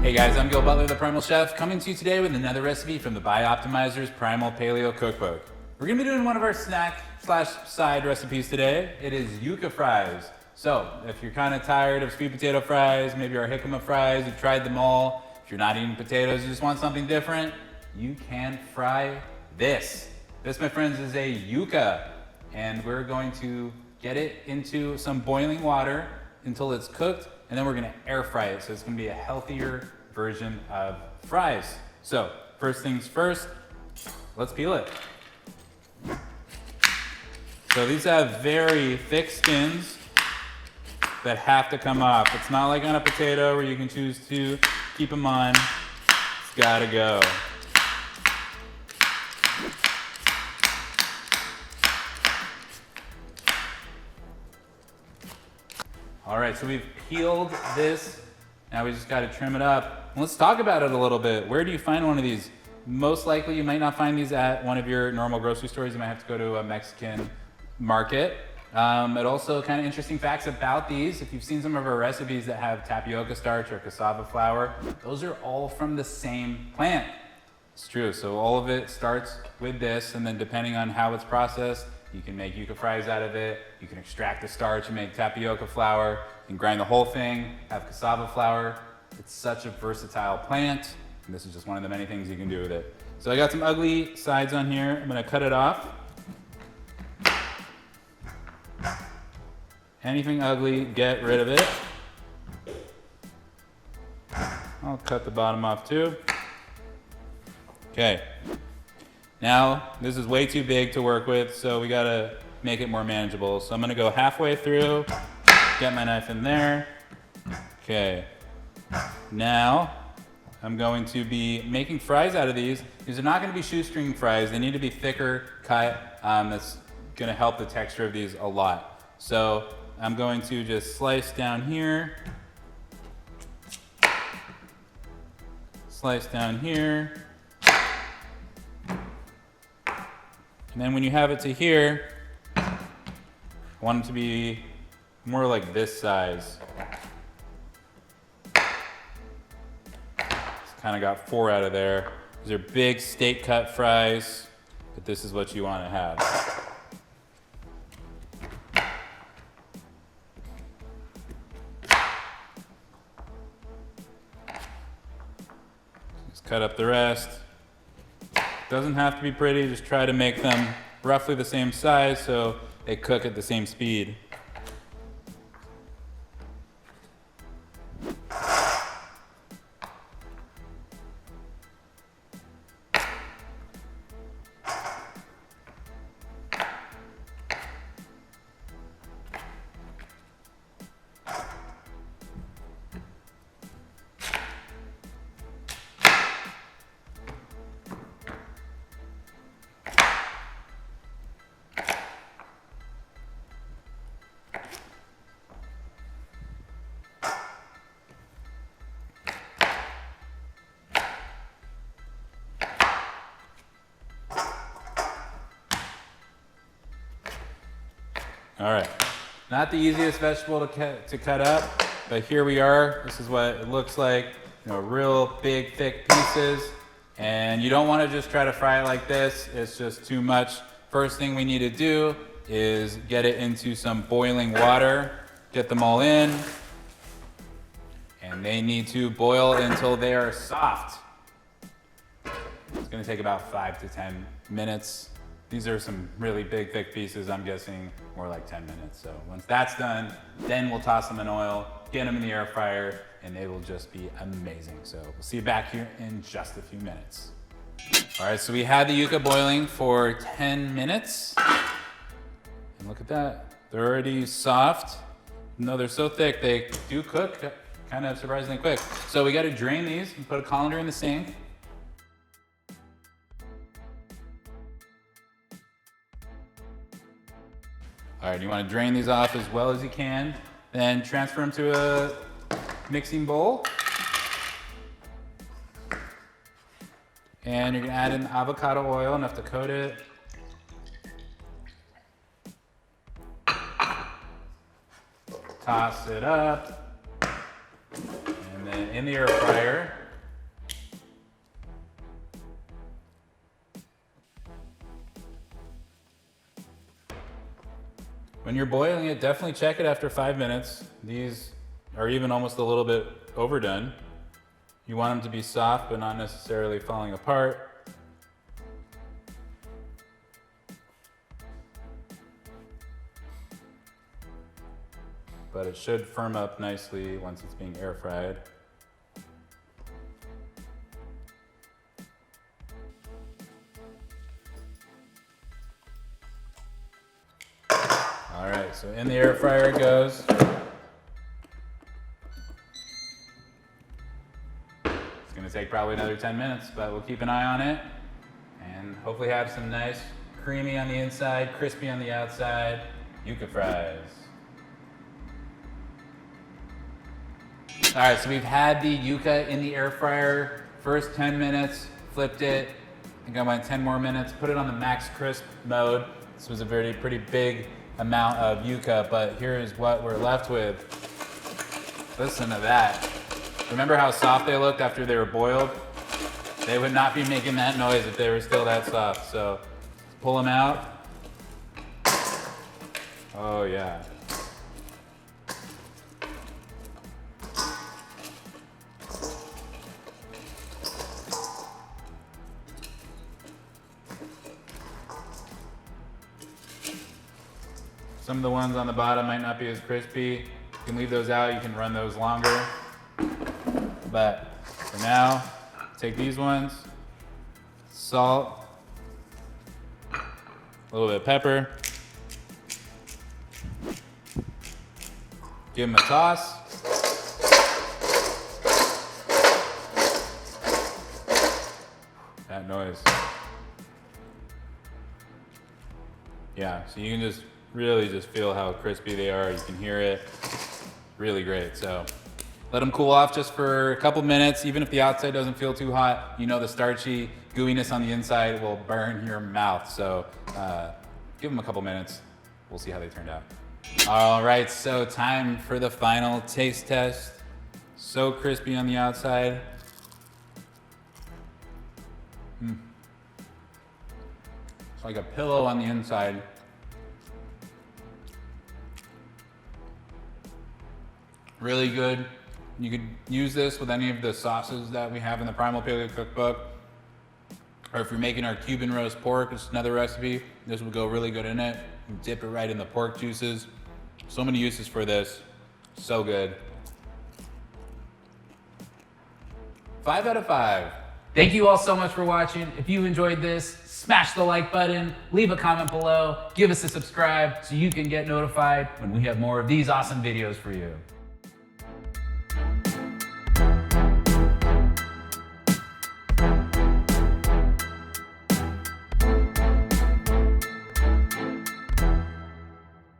Hey guys, I'm Gil Butler, the Primal Chef, coming to you today with another recipe from the Bioptimizers Primal Paleo Cookbook. We're gonna be doing one of our snack/side recipes today. It is yuca fries. So, if you're kind of tired of sweet potato fries, maybe our jicama fries, you've tried them all, if you're not eating potatoes, you just want something different, you can fry this. This, my friends, is a yuca, and we're going to get it into some boiling water until it's cooked, and then we're gonna air fry it, so it's gonna be a healthier version of fries. So, first things first, let's peel it. So these have very thick skins that have to come off. It's not like on a potato where you can choose to keep them on. It's gotta go. All right, so we've peeled this. Now we just gotta trim it up. Let's talk about it a little bit. Where do you find one of these? Most likely you might not find these at one of your normal grocery stores. You might have to go to a Mexican market. But also kind of interesting facts about these. If you've seen some of our recipes that have tapioca starch or cassava flour, those are all from the same plant. It's true, so all of it starts with this, and then depending on how it's processed, you can make yuca fries out of it. You can extract the starch and make tapioca flour. You can grind the whole thing, have cassava flour. It's such a versatile plant, and this is just one of the many things you can do with it. So I got some ugly sides on here. I'm gonna cut it off. Anything ugly, get rid of it. I'll cut the bottom off too. Okay. Now, this is way too big to work with, so we gotta make it more manageable. So I'm gonna go halfway through, get my knife in there. Okay. Now, I'm going to be making fries out of these. These are not gonna be shoestring fries. They need to be thicker cut. That's gonna help the texture of these a lot. So I'm going to just slice down here. Slice down here. And then when you have it to here, I want it to be more like this size. Kind of got 4 out of there. These are big steak cut fries, but this is what you want to have. Just cut up the rest. Doesn't have to be pretty, just try to make them roughly the same size so they cook at the same speed. All right, not the easiest vegetable to cut up, but here we are. This is what it looks like, real big, thick pieces. And you don't want to just try to fry it like this. It's just too much. First thing we need to do is get it into some boiling water, get them all in, and they need to boil until they are soft. It's gonna take about 5 to 10 minutes. These are some really big, thick pieces. I'm guessing more like 10 minutes. So once that's done, then we'll toss them in oil, get them in the air fryer, and they will just be amazing. So we'll see you back here in just a few minutes. All right, so we had the yuca boiling for 10 minutes. And look at that, they're already soft. No, they're so thick, they do cook kind of surprisingly quick. So we gotta drain these and put a colander in the sink. All right, you want to drain these off as well as you can. Then transfer them to a mixing bowl. And you're gonna add in avocado oil, enough to coat it. Toss it up. And And then in the air fryer. When you're boiling it, definitely check it after 5 minutes. These are even almost a little bit overdone. You want them to be soft, but not necessarily falling apart. But it should firm up nicely once it's being air fried. All right, so in the air fryer it goes. It's gonna take probably another 10 minutes, but we'll keep an eye on it and hopefully have some nice creamy on the inside, crispy on the outside, yuca fries. All right, so we've had the yuca in the air fryer, first 10 minutes, flipped it. I think I went 10 more minutes, put it on the max crisp mode. This was a pretty big amount of yuca, but here is what we're left with. Listen to that. Remember how soft they looked after they were boiled? They would not be making that noise if they were still that soft. So pull them out. Oh yeah. Some of the ones on the bottom might not be as crispy. You can leave those out, you can run those longer. But for now, take these ones, salt, a little bit of pepper, give them a toss. That noise. Yeah, so you can just really just feel how crispy they are. You can hear it. Really great. So let them cool off just for a couple minutes. Even if the outside doesn't feel too hot, you know the starchy gooiness on the inside will burn your mouth. So give them a couple minutes. We'll see how they turned out. All right, so time for the final taste test. So crispy on the outside. It's like a pillow on the inside. Really good. You could use this with any of the sauces that we have in the Primal Paleo cookbook. Or if you're making our Cuban roast pork, it's another recipe. This would go really good in it. You dip it right in the pork juices. So many uses for this. So good. 5 out of 5. Thank you all so much for watching. If you enjoyed this, smash the like button, leave a comment below, give us a subscribe so you can get notified when we have more of these awesome videos for you.